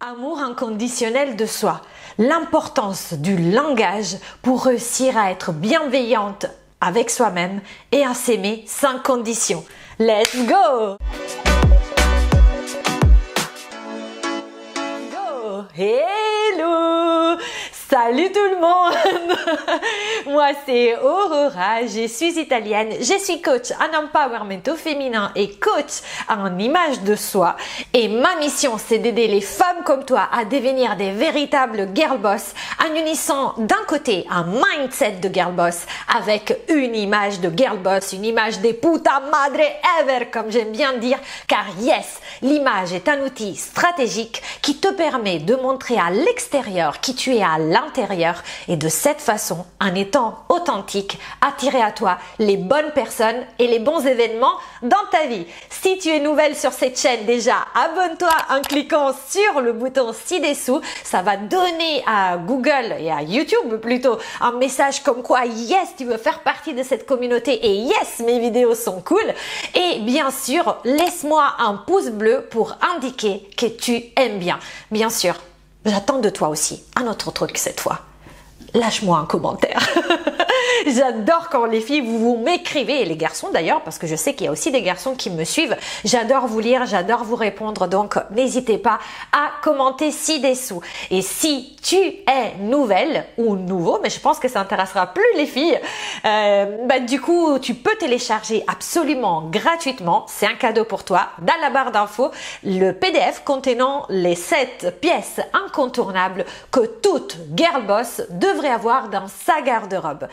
Amour inconditionnel de soi. L'importance du langage pour réussir à être bienveillante avec soi-même et à s'aimer sans condition. Let's go! Hello! Salut tout le monde! Moi c'est Aurora, je suis italienne, je suis coach en empowerment au féminin et coach en image de soi et ma mission c'est d'aider les femmes comme toi à devenir des véritables girl boss en unissant d'un côté un mindset de girl boss avec une image de girl boss, une image des puta madre ever comme j'aime bien dire, car yes, l'image est un outil stratégique qui te permet de montrer à l'extérieur qui tu es à l'intérieur et de cette façon, en étant authentique, attirer à toi les bonnes personnes et les bons événements dans ta vie. Si tu es nouvelle sur cette chaîne, déjà abonne-toi en cliquant sur le bouton ci-dessous. Ça va donner à Google et à YouTube plutôt un message comme quoi yes, tu veux faire partie de cette communauté et yes, mes vidéos sont cool. Et bien sûr, laisse-moi un pouce bleu pour indiquer que tu aimes bien. Bien sûr, j'attends de toi aussi un autre truc cette fois. Lâche-moi un commentaire. J'adore quand les filles vous m'écrivez et les garçons d'ailleurs parce que je sais qu'il y a aussi des garçons qui me suivent. J'adore vous lire, j'adore vous répondre donc n'hésitez pas à commenter ci-dessous. Et si tu es nouvelle ou nouveau, mais je pense que ça intéressera plus les filles, du coup tu peux télécharger absolument gratuitement, c'est un cadeau pour toi, dans la barre d'infos, le PDF contenant les 7 pièces incontournables que toute girl boss devrait avoir dans sa garde-robe.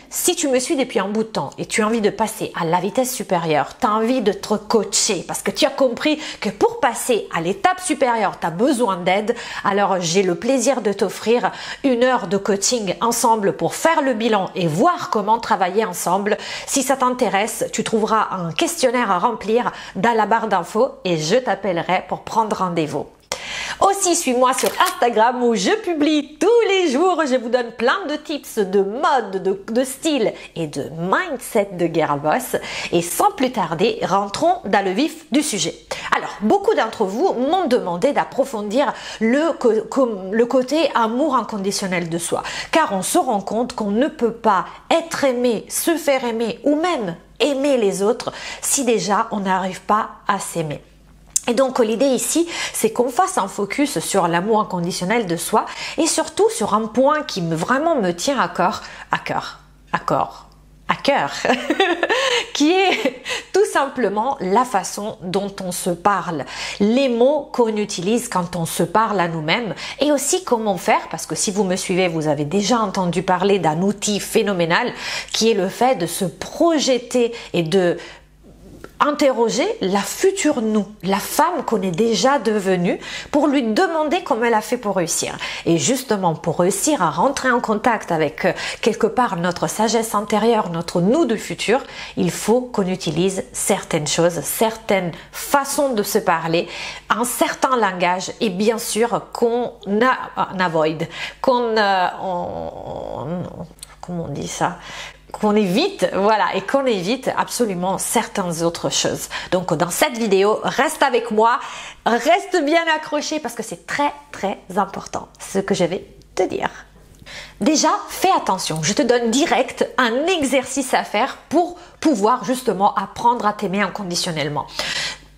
Si tu me suis depuis un bout de temps et tu as envie de passer à la vitesse supérieure, tu as envie de te coacher parce que tu as compris que pour passer à l'étape supérieure, tu as besoin d'aide, alors j'ai le plaisir de t'offrir 1 heure de coaching ensemble pour faire le bilan et voir comment travailler ensemble. Si ça t'intéresse, tu trouveras un questionnaire à remplir dans la barre d'infos et je t'appellerai pour prendre rendez-vous. Aussi, suis-moi sur Instagram où je publie tous les jours. Je vous donne plein de tips de mode, de style et de mindset de girl boss. Et sans plus tarder, rentrons dans le vif du sujet. Alors, beaucoup d'entre vous m'ont demandé d'approfondir le côté amour inconditionnel de soi. Car on se rend compte qu'on ne peut pas être aimé, se faire aimer ou même aimer les autres si déjà on n'arrive pas à s'aimer. Et donc l'idée ici, c'est qu'on fasse un focus sur l'amour inconditionnel de soi et surtout sur un point qui vraiment me tient à cœur, qui est tout simplement la façon dont on se parle, les mots qu'on utilise quand on se parle à nous-mêmes et aussi comment faire, parce que si vous me suivez, vous avez déjà entendu parler d'un outil phénoménal qui est le fait de se projeter et de interroger la future nous, la femme qu'on est déjà devenue pour lui demander comment elle a fait pour réussir. Et justement, pour réussir à rentrer en contact avec quelque part notre sagesse intérieure, notre nous du futur, il faut qu'on utilise certaines choses, certaines façons de se parler, un certain langage et bien sûr qu'on avoid, comment on dit ça? Qu'on évite, voilà, et qu'on évite absolument certaines autres choses. Donc dans cette vidéo, reste avec moi, reste bien accroché parce que c'est très très important ce que je vais te dire. Déjà, fais attention, je te donne direct un exercice à faire pour pouvoir justement apprendre à t'aimer inconditionnellement.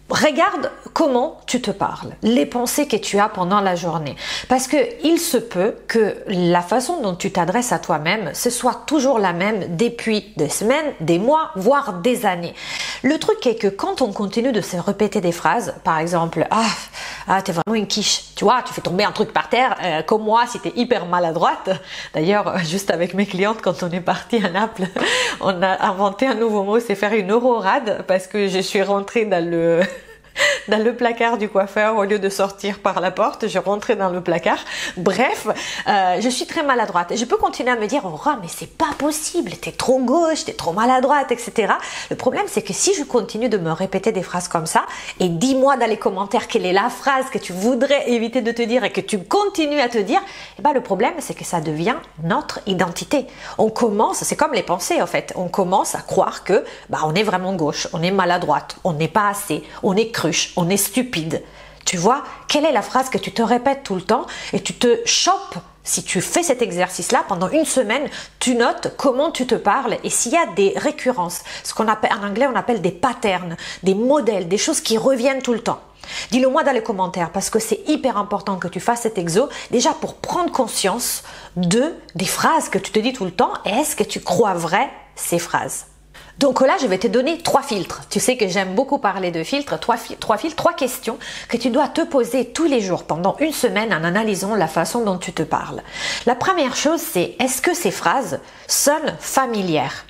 Regarde comment tu te parles, les pensées que tu as pendant la journée. Parce que il se peut que la façon dont tu t'adresses à toi-même, ce soit toujours la même depuis des semaines, des mois, voire des années. Le truc est que quand on continue de se répéter des phrases, par exemple, t'es vraiment une quiche, tu vois, tu fais tomber un truc par terre, comme moi si t'es hyper maladroite. D'ailleurs, juste avec mes clientes, quand on est parti à Naples, on a inventé un nouveau mot, c'est faire une aurorade, parce que je suis rentrée dans le placard du coiffeur au lieu de sortir par la porte, je rentrais dans le placard. Bref, je suis très maladroite. Et je peux continuer à me dire, oh, mais c'est pas possible, t'es trop gauche, t'es trop maladroite, etc. Le problème, c'est que si je continue de me répéter des phrases comme ça, et dis-moi dans les commentaires quelle est la phrase que tu voudrais éviter de te dire et que tu continues à te dire, le problème, c'est que ça devient notre identité. On commence, c'est comme les pensées en fait, on commence à croire que on est vraiment gauche, on est maladroite, on n'est pas assez, on est cruche, on est stupide. Tu vois, quelle est la phrase que tu te répètes tout le temps et tu te chopes. Si tu fais cet exercice-là pendant une semaine, tu notes comment tu te parles et s'il y a des récurrences, ce qu'on appelle en anglais on appelle des patterns, des modèles, des choses qui reviennent tout le temps. Dis-le moi dans les commentaires parce que c'est hyper important que tu fasses cet exo déjà pour prendre conscience des phrases que tu te dis tout le temps et est-ce que tu crois vrai ces phrases. Donc là, je vais te donner 3 filtres. Tu sais que j'aime beaucoup parler de filtres. 3 filtres, 3 questions que tu dois te poser tous les jours pendant une semaine en analysant la façon dont tu te parles. La première chose, c'est est-ce que ces phrases sonnent familières?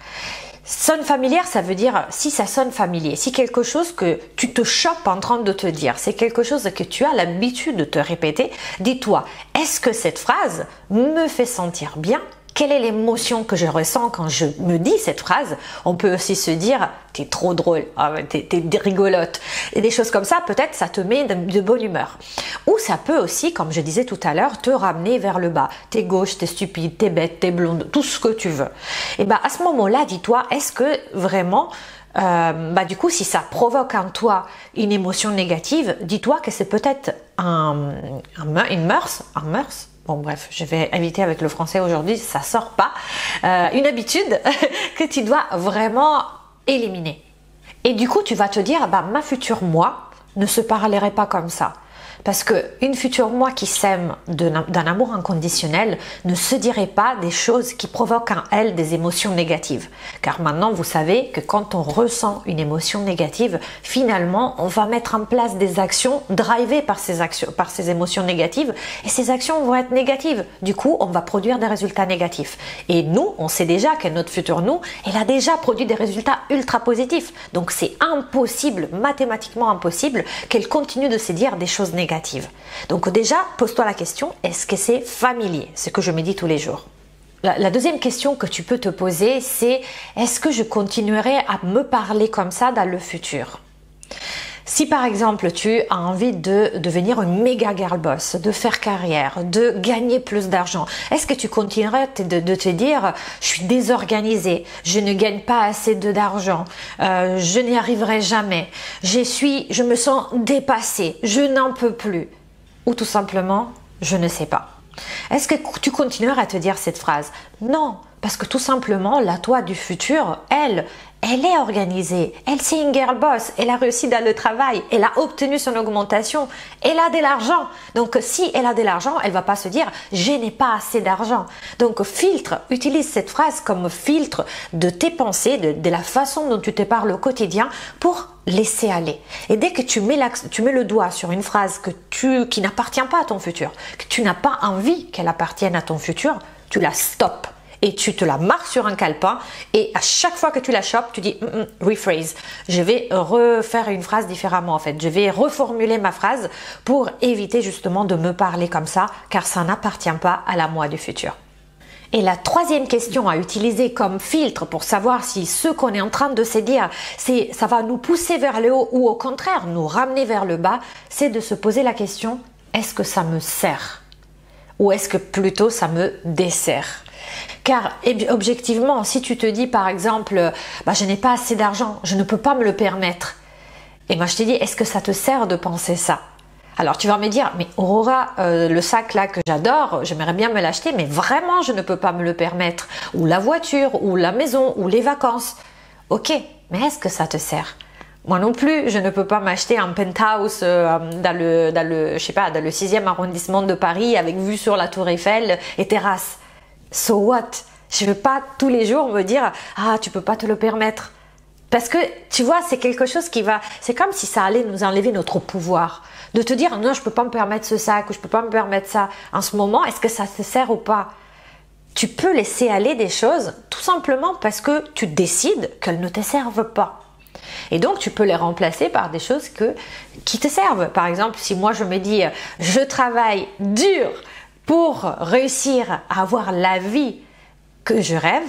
Sonne familière, ça veut dire si ça sonne familier, si quelque chose que tu te chopes en train de te dire, c'est quelque chose que tu as l'habitude de te répéter, dis-toi, est-ce que cette phrase me fait sentir bien? Quelle est l'émotion que je ressens quand je me dis cette phrase? On peut aussi se dire, t'es trop drôle, t'es rigolote. Et des choses comme ça, peut-être ça te met de bonne humeur. Ou ça peut aussi, comme je disais tout à l'heure, te ramener vers le bas. T'es gauche, t'es stupide, t'es bête, t'es blonde, tout ce que tu veux. Et à ce moment-là, dis-toi, est-ce que vraiment... du coup, si ça provoque en toi une émotion négative, dis-toi que c'est peut-être une mœurs. Bon bref, je vais éviter avec le français aujourd'hui, ça sort pas. Une habitude que tu dois vraiment éliminer. Et du coup, tu vas te dire, ma future moi ne se parlerait pas comme ça. Parce qu'une future moi qui s'aime d'un amour inconditionnel ne se dirait pas des choses qui provoquent en elle des émotions négatives. Car maintenant, vous savez que quand on ressent une émotion négative, finalement, on va mettre en place des actions drivées par ces émotions négatives et ces actions vont être négatives. Du coup, on va produire des résultats négatifs. Et nous, on sait déjà que notre futur nous, elle a déjà produit des résultats ultra positifs. Donc, c'est impossible, mathématiquement impossible, qu'elle continue de se dire des choses négatives. Donc déjà, pose-toi la question, est-ce que c'est familier? Ce que je me dis tous les jours. La deuxième question que tu peux te poser, c'est est-ce que je continuerai à me parler comme ça dans le futur? Si par exemple tu as envie de devenir une méga girl boss, de faire carrière, de gagner plus d'argent, est-ce que tu continuerais de te dire je suis désorganisée, je ne gagne pas assez d'argent, je n'y arriverai jamais, je me sens dépassée, je n'en peux plus, ou tout simplement je ne sais pas. Est-ce que tu continueras à te dire cette phrase? Non, parce que tout simplement la toi du futur, elle est organisée, elle c'est une girl boss, elle a réussi dans le travail, elle a obtenu son augmentation, elle a de l'argent. Donc si elle a de l'argent, elle va pas se dire je n'ai pas assez d'argent. Donc utilise cette phrase comme filtre de tes pensées, de la façon dont tu te parles au quotidien pour laisser aller. Et dès que tu mets le doigt sur une phrase qui n'appartient pas à ton futur, que tu n'as pas envie qu'elle appartienne à ton futur, tu la stoppes. Et tu te la marques sur un calepin et à chaque fois que tu la chopes, tu dis rephrase. Je vais refaire une phrase différemment en fait. Je vais reformuler ma phrase pour éviter justement de me parler comme ça car ça n'appartient pas à la moi du futur. Et la troisième question à utiliser comme filtre pour savoir si ce qu'on est en train de se dire, ça va nous pousser vers le haut ou au contraire nous ramener vers le bas, c'est de se poser la question, est-ce que ça me sert? Ou est-ce que plutôt ça me dessert? Car objectivement, si tu te dis par exemple, je n'ai pas assez d'argent, je ne peux pas me le permettre. Et moi je te dis, est-ce que ça te sert de penser ça? Alors tu vas me dire, mais Aurora, le sac là que j'adore, j'aimerais bien me l'acheter, mais vraiment je ne peux pas me le permettre. Ou la voiture, ou la maison, ou les vacances. Ok, mais est-ce que ça te sert? Moi non plus, je ne peux pas m'acheter un penthouse dans le 6e arrondissement de Paris avec vue sur la Tour Eiffel et terrasse. So what? Je ne veux pas tous les jours me dire « Ah, tu peux pas te le permettre ». Parce que, tu vois, c'est quelque chose c'est comme si ça allait nous enlever notre pouvoir. De te dire « Non, je peux pas me permettre ce sac ou je peux pas me permettre ça ». En ce moment, est-ce que ça te sert ou pas? Tu peux laisser aller des choses tout simplement parce que tu décides qu'elles ne te servent pas. Et donc, tu peux les remplacer par des choses qui te servent. Par exemple, si moi je me dis « Je travaille dur », pour réussir à avoir la vie que je rêve,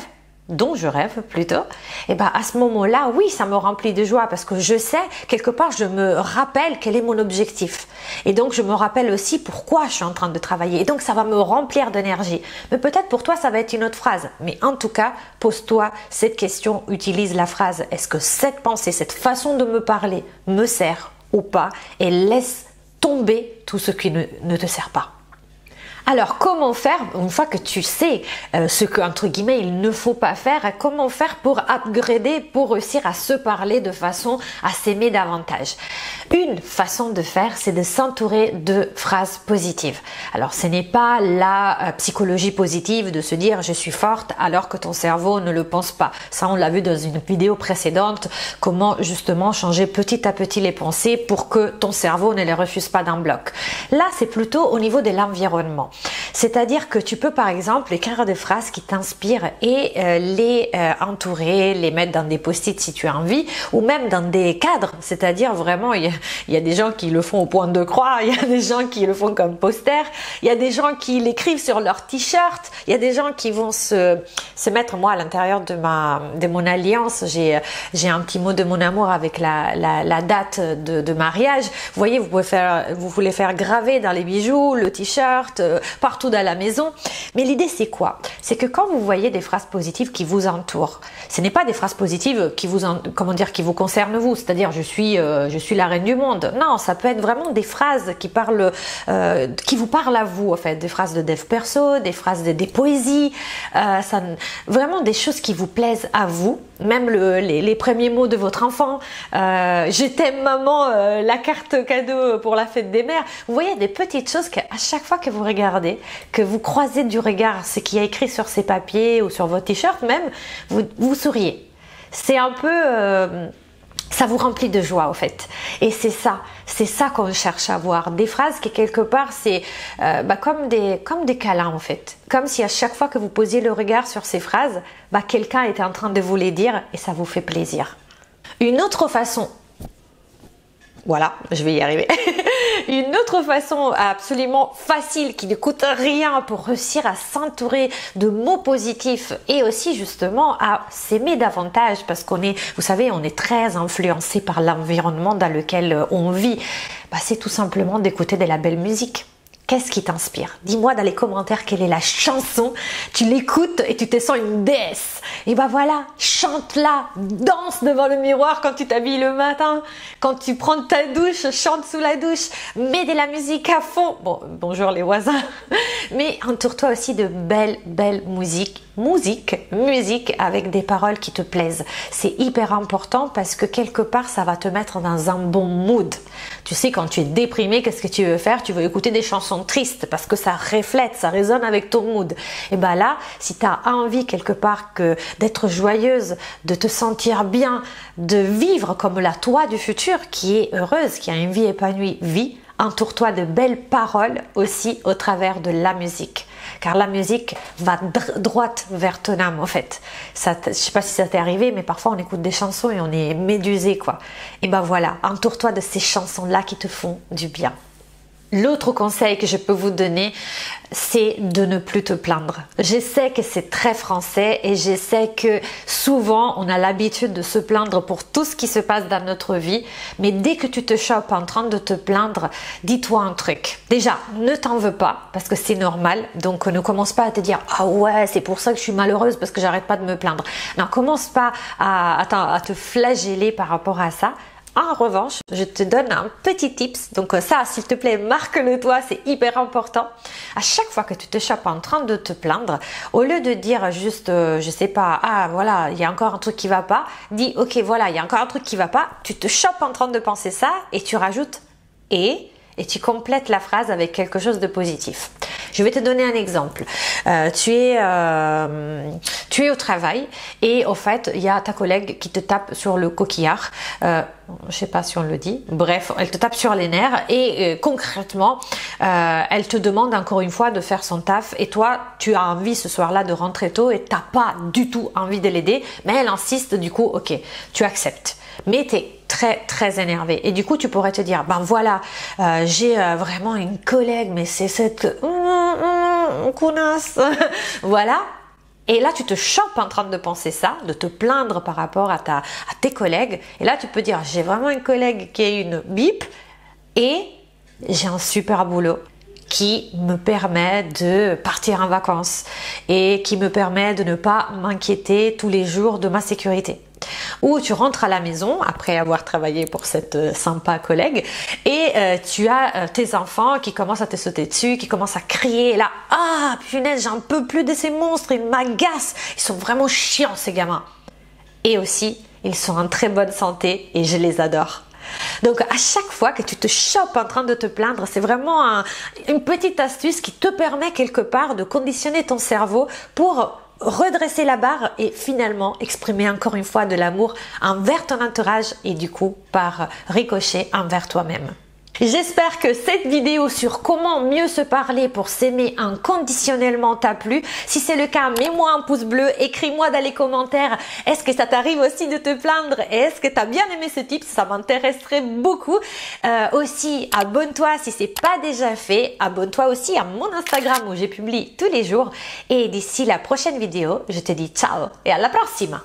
dont je rêve plutôt, et à ce moment-là, oui, ça me remplit de joie parce que je sais, quelque part, je me rappelle quel est mon objectif. Et donc, je me rappelle aussi pourquoi je suis en train de travailler. Et donc, ça va me remplir d'énergie. Mais peut-être pour toi, ça va être une autre phrase. Mais en tout cas, pose-toi cette question, utilise la phrase. Est-ce que cette pensée, cette façon de me parler me sert ou pas? Et laisse tomber tout ce qui ne te sert pas. Alors, comment faire, une fois que tu sais ce que, entre guillemets, il ne faut pas faire, comment faire pour upgrader, pour réussir à se parler de façon à s'aimer davantage? Une façon de faire, c'est de s'entourer de phrases positives. Alors, ce n'est pas la psychologie positive de se dire « je suis forte » alors que ton cerveau ne le pense pas. Ça, on l'a vu dans une vidéo précédente, comment justement changer petit à petit les pensées pour que ton cerveau ne les refuse pas d'un bloc. Là, c'est plutôt au niveau de l'environnement. C'est-à-dire que tu peux par exemple écrire des phrases qui t'inspirent et les entourer, les mettre dans des post-it si tu as envie, ou même dans des cadres. C'est-à-dire vraiment, il y a des gens qui le font au point de croix, il y a des gens qui le font comme poster, il y a des gens qui l'écrivent sur leur t-shirt, il y a des gens qui vont se mettre, moi à l'intérieur de mon alliance, j'ai un petit mot de mon amour avec la date de mariage. Vous voyez, vous voulez faire graver dans les bijoux, le t-shirt, partout dans la maison. Mais l'idée c'est quoi? C'est que quand vous voyez des phrases positives qui vous entourent, ce n'est pas des phrases positives qui vous concernent vous, c'est-à-dire je suis la reine du monde. Non, ça peut être vraiment des phrases qui vous parlent à vous, en fait, des phrases de dev perso, des phrases des poésies, vraiment des choses qui vous plaisent à vous, même les premiers mots de votre enfant, je t'aime maman, la carte cadeau pour la fête des mères. Vous voyez des petites choses qu'à chaque fois que vous regardez, que vous croisez du regard ce qui est écrit sur ces papiers ou sur votre t-shirt même, vous souriez. C'est un peu... ça vous remplit de joie, au fait. Et c'est ça qu'on cherche à voir. Des phrases qui, quelque part, c'est comme des câlins, en fait. Comme si à chaque fois que vous posiez le regard sur ces phrases, quelqu'un était en train de vous les dire et ça vous fait plaisir. Une autre façon... Voilà, je vais y arriver. Une autre façon absolument facile qui ne coûte rien pour réussir à s'entourer de mots positifs et aussi justement à s'aimer davantage parce vous savez, on est très influencé par l'environnement dans lequel on vit. C'est tout simplement d'écouter de la belle musique. Qu'est-ce qui t'inspire? Dis-moi dans les commentaires quelle est la chanson, tu l'écoutes et tu te sens une déesse. Et voilà, chante-la, danse devant le miroir quand tu t'habilles le matin, quand tu prends ta douche, chante sous la douche, mets de la musique à fond. Bon, bonjour les voisins. Mais entoure-toi aussi de belle musique avec des paroles qui te plaisent. C'est hyper important parce que quelque part, ça va te mettre dans un bon mood. Tu sais, quand tu es déprimé, qu'est-ce que tu veux faire? Tu veux écouter des chansons tristes parce que ça reflète, ça résonne avec ton mood. Et là, si tu as envie quelque part d'être joyeuse, de te sentir bien, de vivre comme la toi du futur qui est heureuse, qui a une vie épanouie, entoure-toi de belles paroles aussi au travers de la musique. Car la musique va droite vers ton âme, en fait. Je ne sais pas si ça t'est arrivé, mais parfois on écoute des chansons et on est médusé, quoi. Et voilà, entoure-toi de ces chansons-là qui te font du bien. L'autre conseil que je peux vous donner, c'est de ne plus te plaindre. Je sais que c'est très français et je sais que souvent on a l'habitude de se plaindre pour tout ce qui se passe dans notre vie, mais dès que tu te chopes en train de te plaindre, dis-toi un truc. Déjà, ne t'en veux pas parce que c'est normal, donc ne commence pas à te dire « Ah ouais, c'est pour ça que je suis malheureuse parce que j'arrête pas de me plaindre ». Non, commence pas à te flageller par rapport à ça. En revanche, je te donne un petit tips. Donc ça, s'il te plaît, marque-le toi, c'est hyper important. À chaque fois que tu te chopes en train de te plaindre, au lieu de dire juste, je sais pas, ah voilà, il y a encore un truc qui va pas, dis, ok, voilà, il y a encore un truc qui va pas, tu te chopes en train de penser ça et tu rajoutes et tu complètes la phrase avec quelque chose de positif. Je vais te donner un exemple. Tu es au travail et au fait, il y a ta collègue qui te tape sur le coquillard. Je sais pas si on le dit. Bref, elle te tape sur les nerfs et concrètement, elle te demande encore une fois de faire son taf et toi, tu as envie ce soir-là de rentrer tôt et t'as pas du tout envie de l'aider, mais elle insiste, du coup, ok, tu acceptes. Mais tu es très énervé et du coup tu pourrais te dire voilà, j'ai vraiment une collègue, mais c'est cette connasse. Voilà. Et là, tu te chopes en train de penser ça, de te plaindre par rapport à tes collègues. Et là, tu peux dire, j'ai vraiment une collègue qui est une bip et j'ai un super boulot qui me permet de partir en vacances et qui me permet de ne pas m'inquiéter tous les jours de ma sécurité. où tu rentres à la maison après avoir travaillé pour cette sympa collègue et tu as tes enfants qui commencent à te sauter dessus, qui commencent à crier et là, ah punaise, j'en peux plus de ces monstres, ils m'agacent, ils sont vraiment chiants ces gamins. Et aussi, ils sont en très bonne santé et je les adore. Donc à chaque fois que tu te chopes en train de te plaindre, c'est vraiment une petite astuce qui te permet quelque part de conditionner ton cerveau pour redresser la barre et finalement exprimer encore une fois de l'amour envers ton entourage et du coup par ricochet envers toi-même. J'espère que cette vidéo sur comment mieux se parler pour s'aimer inconditionnellement t'a plu. Si c'est le cas, mets-moi un pouce bleu, écris-moi dans les commentaires. Est-ce que ça t'arrive aussi de te plaindre? Est-ce que tu as bien aimé ce tips? Ça m'intéresserait beaucoup. Aussi, abonne-toi si c'est pas déjà fait. Abonne-toi aussi à mon Instagram où j'ai publié tous les jours. Et d'ici la prochaine vidéo, je te dis ciao et à la prochaine.